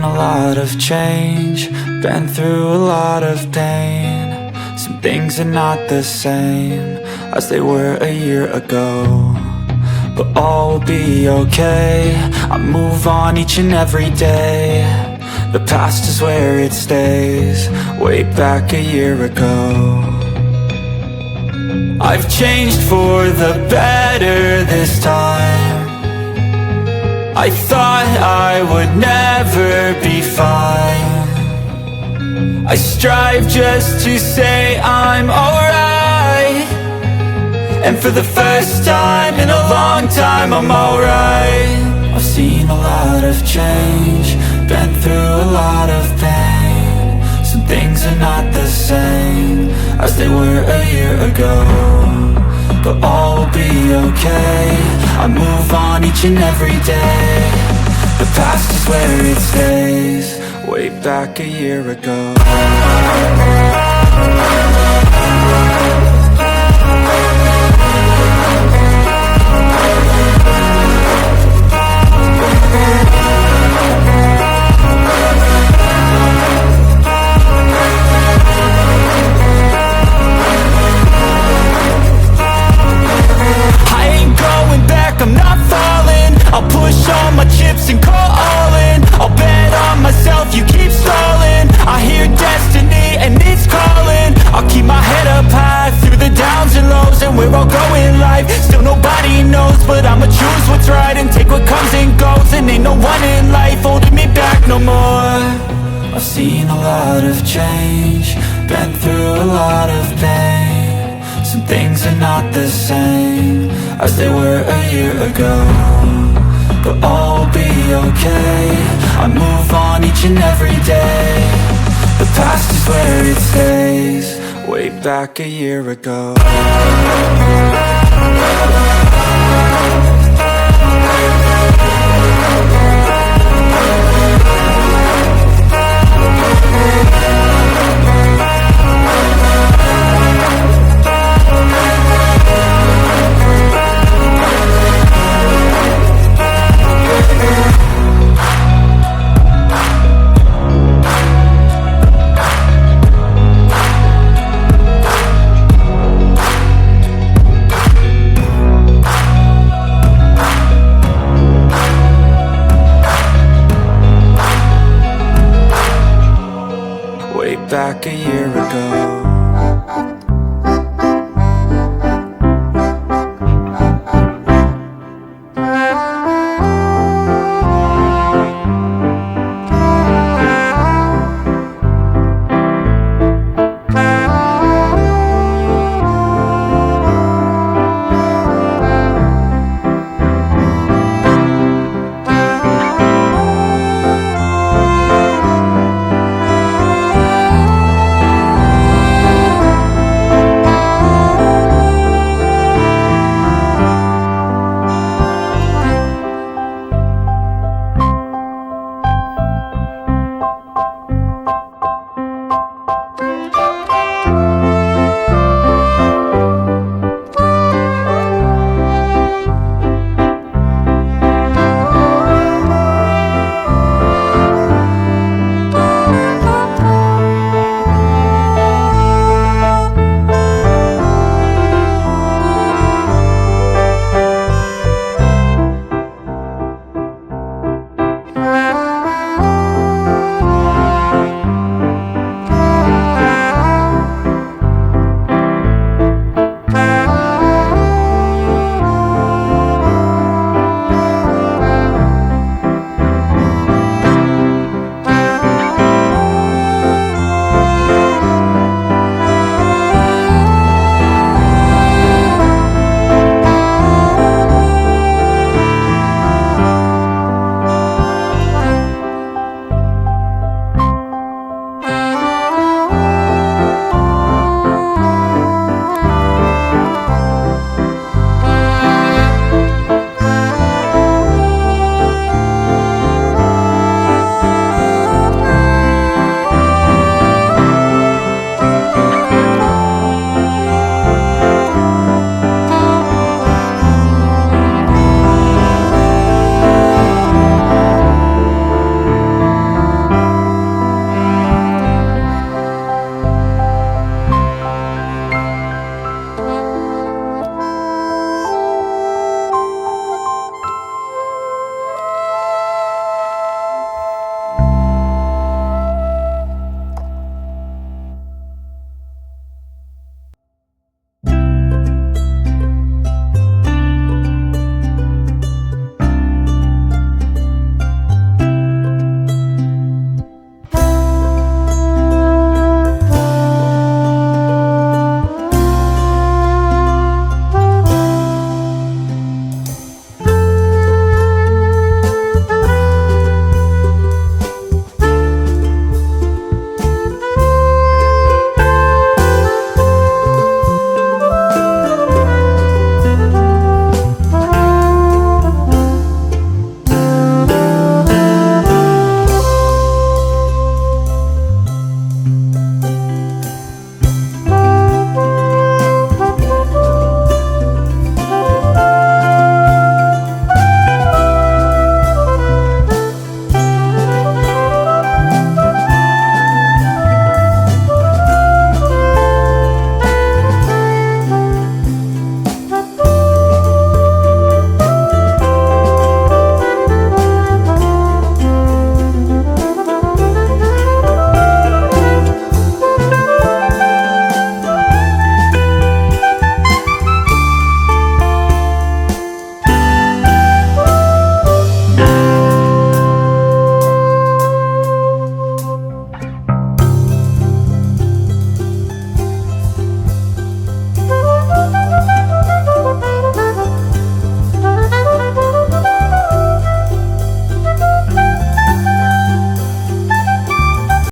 a lot of change, been through a lot of pain. Some things are not the same as they were a year ago, but all will be okay. I move on each and every day. The past is where it stays, way back a year ago. I've changed for the better this time. I thought I would never be fine. I strive just to say I'm alright, and for the first time in a long time I'm alright. I've seen a lot of change, been through a lot of pain. Some things are not the same as they were a year ago, but all will be okay. I move on each and every day. The past is where it stays, way back a year ago. I'm not falling, I'll push all my chips and call all in. I'll bet on myself, you keep stalling. I hear destiny and it's calling. I'll keep my head up high through the downs and lows, and we're all going life. Still nobody knows, but I'ma choose what's right and take what comes and goes. And ain't no one in life holding me back no more. I've seen a lot of change, been through a lot of pain. Some things are not the same as they were a year ago, but all will be okay. I move on each and every day. The past is where it stays, way back a year ago. Back a year ago.